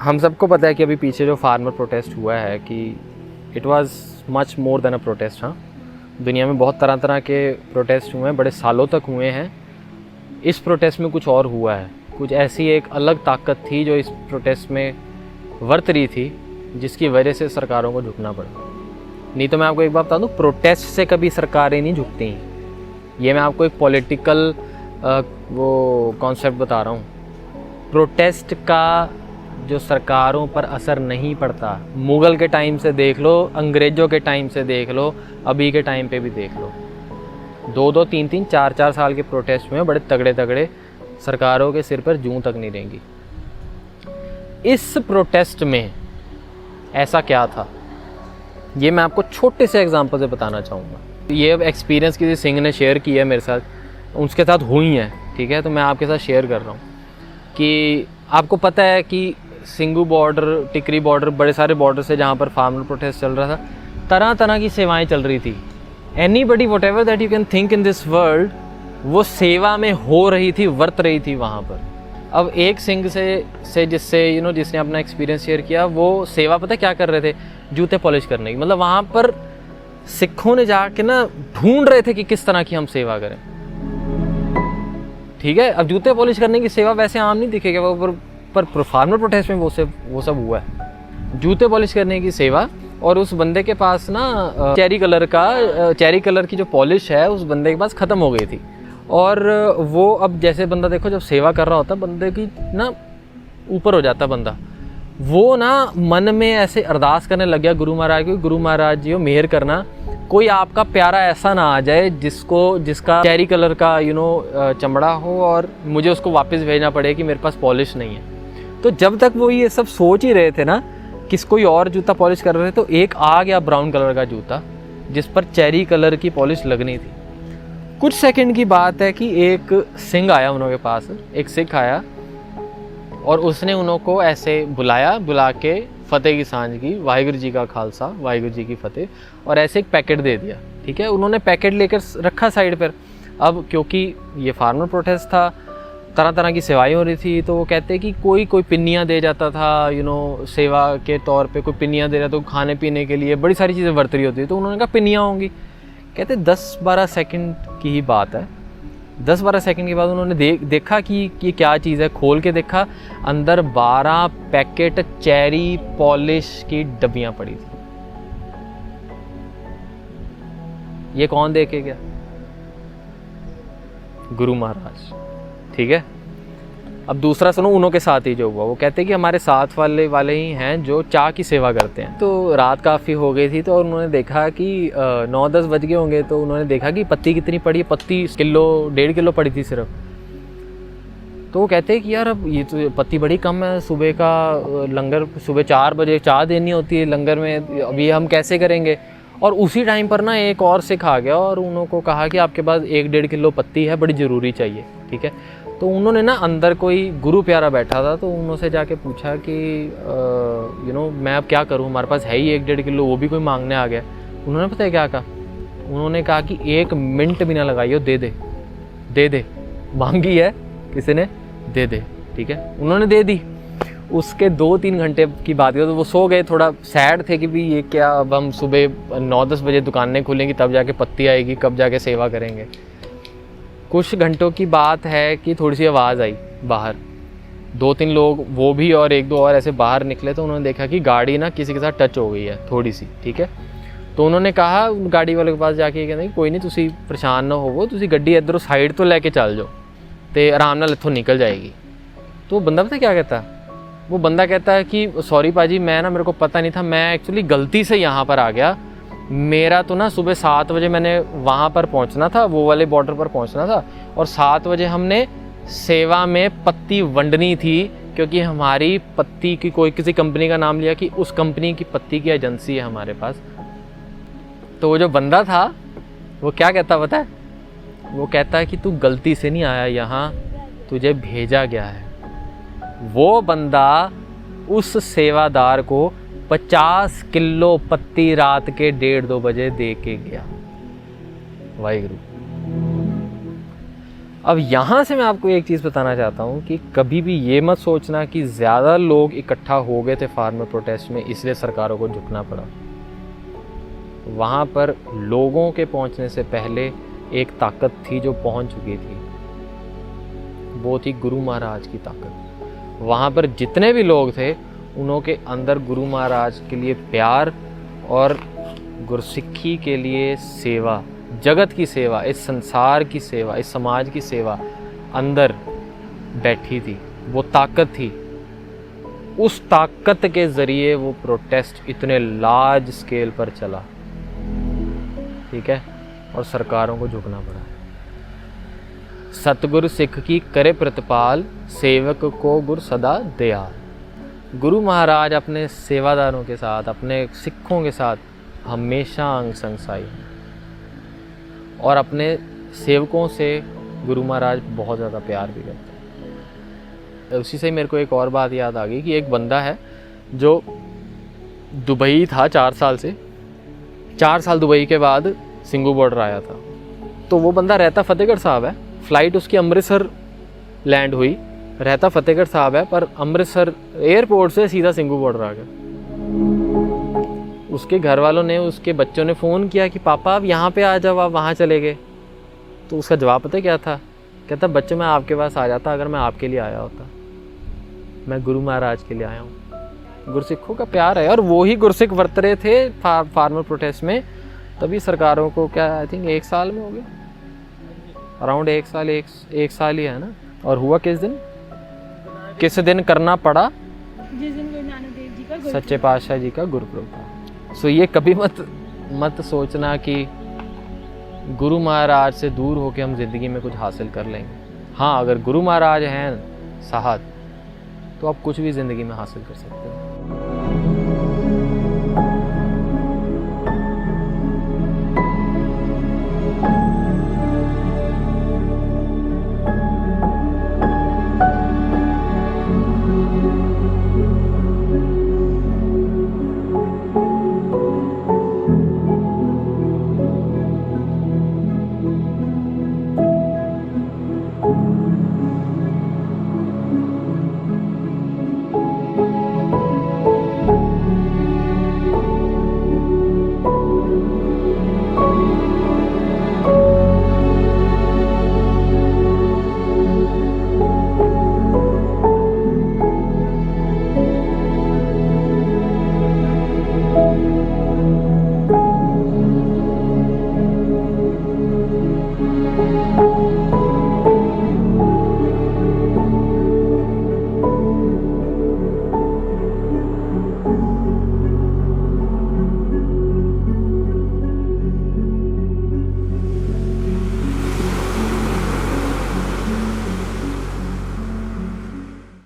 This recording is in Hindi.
हम सबको पता है कि अभी पीछे जो फार्मर प्रोटेस्ट हुआ है कि it was much more than a protest. हाँ, दुनिया में बहुत तरह तरह के प्रोटेस्ट हुए हैं, बड़े सालों तक हुए हैं। इस प्रोटेस्ट में कुछ और हुआ है, कुछ ऐसी एक अलग ताकत थी जो इस प्रोटेस्ट में वर्त रही थी, जिसकी वजह से सरकारों को झुकना पड़ा। नहीं तो मैं आपको एक बात बता दूँ, प्रोटेस्ट से कभी सरकारें नहीं झुकती। ये मैं आपको एक पॉलिटिकल वो कॉन्सेप्ट बता रहा हूँ। प्रोटेस्ट का जो सरकारों पर असर नहीं पड़ता, मुग़ल के टाइम से देख लो, अंग्रेज़ों के टाइम से देख लो, अभी के टाइम पे भी देख लो, 2-2, 3-3, 4-4 साल के प्रोटेस्ट में बड़े तगड़े तगड़े, सरकारों के सिर पर जूं तक नहीं रहेंगी। इस प्रोटेस्ट में ऐसा क्या था, ये मैं आपको छोटे से एग्जांपल से बताना चाहूँगा। ये एक्सपीरियंस किसी सिंह ने शेयर किया है मेरे साथ, उसके साथ हुई है, ठीक है, तो मैं आपके साथ शेयर कर रहा हूँ कि आपको पता है कि सिंघू बॉर्डर, टिकरी बॉर्डर, बड़े सारे बॉर्डर से जहाँ पर फार्मर प्रोटेस्ट चल रहा था, तरह तरह की सेवाएं चल रही थी। Anybody what ever that you can think in this world, वो सेवा में हो रही थी, वर्त रही थी वहाँ पर। अब एक सिंह से जिससे जिसने अपना एक्सपीरियंस शेयर किया, वो सेवा पता क्या कर रहे थे, जूते पॉलिश करने की। मतलब वहाँ पर सिखों ने जाके ना ढूंढ रहे थे कि किस तरह की हम सेवा करें, ठीक है। अब जूते पॉलिश करने की सेवा वैसे आम नहीं दिखेगा वो, पर फार्मर प्रोटेस्ट में वो सब हुआ है, जूते पॉलिश करने की सेवा। और उस बंदे के पास ना चेरी कलर की जो पॉलिश है उस बंदे के पास ख़त्म हो गई थी। और वो अब जैसे बंदा देखो जब सेवा कर रहा होता, बंदे की ना ऊपर हो जाता बंदा, वो ना मन में ऐसे अरदास करने लग गया गुरु महाराज को, गुरु महाराज जी हो मेहर करना, कोई आपका प्यारा ऐसा ना आ जाए जिसका चेरी कलर का चमड़ा हो और मुझे उसको वापस भेजना पड़े कि मेरे पास पॉलिश नहीं है। तो जब तक वो ये सब सोच ही रहे थे ना, कोई और जूता पॉलिश कर रहे थे, तो एक आ गया ब्राउन कलर का जूता जिस पर चेरी कलर की पॉलिश लगनी थी। कुछ सेकंड की बात है कि एक सिंह आया उन्होंने पास, एक सिख आया और उसने उनको ऐसे बुला के फतेह की सांझ की, वाहिगुरु जी का खालसा वाहिगुरु जी की फतेह, और ऐसे एक पैकेट दे दिया, ठीक है। उन्होंने पैकेट लेकर रखा साइड पर। अब क्योंकि ये फार्मर प्रोटेस्ट था, तरह तरह की सेवाएं हो रही थी, तो वो कहते कि कोई पिन्नियाँ दे जाता था, सेवा के तौर पे कोई पिन्नियाँ दे रहा, तो खाने पीने के लिए बड़ी सारी चीज़ें बरत रही होती है। तो उन्होंने कहा पिन्नियाँ होंगी। कहते 10-12 सेकंड की ही बात है, 10-12 सेकंड के बाद उन्होंने देखा कि ये क्या चीज़ है। खोल के देखा, अंदर 12 पैकेट चेरी पॉलिश की डब्बियाँ पड़ी थी। ये कौन दे के गया? गुरु महाराज, ठीक है। अब दूसरा सुनो उन्हों के साथ ही जो हुआ, वो कहते हैं कि हमारे साथ वाले ही हैं जो चाय की सेवा करते हैं। तो रात काफ़ी हो गई थी, तो उन्होंने देखा कि 9-10 बज गए होंगे, तो उन्होंने देखा कि पत्ती कितनी पड़ी है, पत्ती 1.5 किलो पड़ी थी सिर्फ। तो वो कहते हैं कि यार अब ये तो पत्ती बड़ी कम है, सुबह का लंगर, सुबह 4 बजे चाय देनी होती है लंगर में, अब ये हम कैसे करेंगे। और उसी टाइम पर ना एक और सिख आ गया और उनको कहा कि आपके पास 1-1.5 किलो पत्ती है, बड़ी ज़रूरी चाहिए, ठीक है। तो उन्होंने ना अंदर कोई गुरु प्यारा बैठा था, तो उनसे जाके पूछा कि मैं अब क्या करूं, हमारे पास है ही 1-1.5 किलो, वो भी कोई मांगने आ गया। उन्होंने पता है क्या कहा? उन्होंने कहा कि 1 मिनट भी ना लगाइयो, दे दे, मांगी है किसी ने, दे दे, ठीक है। उन्होंने दे दी। उसके 2-3 घंटे की बात है, तो वो सो गए, थोड़ा सैड थे कि भी ये क्या, अब हम सुबह 9-10 बजे दुकानें खुलेंगी, तब जाके पत्ती आएगी, कब जाके सेवा करेंगे। कुछ घंटों की बात है कि थोड़ी सी आवाज़ आई बाहर, 2-3 लोग, वो भी और 1-2 और ऐसे बाहर निकले, तो उन्होंने देखा कि गाड़ी ना किसी के साथ टच हो गई है थोड़ी सी, ठीक है। तो उन्होंने कहा गाड़ी वाले के पास जाके, कहते कोई नहीं, तुसी परेशान ना होवो, तुसी गड्डी इधरों साइड तो लेके चल जाओ, तो आराम नाल इत्थों निकल जाएगी। तो बंदा पता क्या कहता है? वो बंदा कहता है कि सॉरी पाजी, मेरे को पता नहीं था, मैं एक्चुअली गलती से यहाँ पर आ गया, मेरा तो ना सुबह 7 बजे मैंने वहाँ पर पहुँचना था, वो वाले बॉर्डर पर पहुँचना था, और 7 बजे हमने सेवा में पत्ती वंडनी थी, क्योंकि हमारी पत्ती की किसी कंपनी का नाम लिया कि उस कंपनी की पत्ती की एजेंसी है हमारे पास। तो वो जो बंदा था वो क्या कहता पता है? वो कहता है कि तू गलती से नहीं आया यहाँ, तुझे भेजा गया है। वो बंदा उस सेवादार को 50 किलो पत्ती रात के 1:30-2 बजे दे के गया। वाहिगुरु। अब यहाँ से मैं आपको एक चीज़ बताना चाहता हूँ कि कभी भी ये मत सोचना कि ज़्यादा लोग इकट्ठा हो गए थे फार्मर प्रोटेस्ट में इसलिए सरकारों को झुकना पड़ा। वहाँ पर लोगों के पहुँचने से पहले एक ताकत थी जो पहुँच चुकी थी, वो थी गुरु महाराज की ताकत। वहाँ पर जितने भी लोग थे उन्हों के अंदर गुरु महाराज के लिए प्यार और गुरसिक्खी के लिए सेवा, जगत की सेवा, इस संसार की सेवा, इस समाज की सेवा अंदर बैठी थी। वो ताकत थी, उस ताकत के ज़रिए वो प्रोटेस्ट इतने लार्ज स्केल पर चला, ठीक है, और सरकारों को झुकना पड़ा। सतगुरु सिख की करे प्रतिपाल, सेवक को गुर सदा दयाल। गुरु महाराज अपने सेवादारों के साथ, अपने सिखों के साथ हमेशा अंग संग साई हैं और अपने सेवकों से गुरु महाराज बहुत ज़्यादा प्यार भी करते हैं। उसी से मेरे को एक और बात याद आ गई कि एक बंदा है जो दुबई था 4 साल से, 4 साल दुबई के बाद सिंघू बॉर्डर आया था। तो वो बंदा रहता फतेहगढ़ साहब है, फ़्लाइट उसकी अमृतसर लैंड हुई, रहता फतेहगढ़ साहब है, पर अमृतसर एयरपोर्ट से सीधा सिंघू बॉर्डर आ गया। उसके घर वालों ने, उसके बच्चों ने फ़ोन किया कि पापा आप यहाँ पे आ जाओ, आप वहाँ चले गए। तो उसका जवाब पता क्या था? कहता बच्चों मैं आपके पास आ जाता अगर मैं आपके लिए आया होता, मैं गुरु महाराज के लिए आया हूँ। गुरसिखों का प्यार है और वो ही गुरसिख वर्त रहे थे फार्मर प्रोटेस्ट में, तभी सरकारों को क्या आई थिंक 1 साल में हो गया, अराउंड 1 साल, एक साल ही है ना। और हुआ किस दिन करना पड़ा? जिस दिन गुरु नानक देव जी का सच्चे पातशाह जी का गुरुपुरब था। सो ये कभी मत सोचना कि गुरु महाराज से दूर होकर हम जिंदगी में कुछ हासिल कर लेंगे। हाँ, अगर गुरु महाराज हैं साथ तो आप कुछ भी जिंदगी में हासिल कर सकते हो।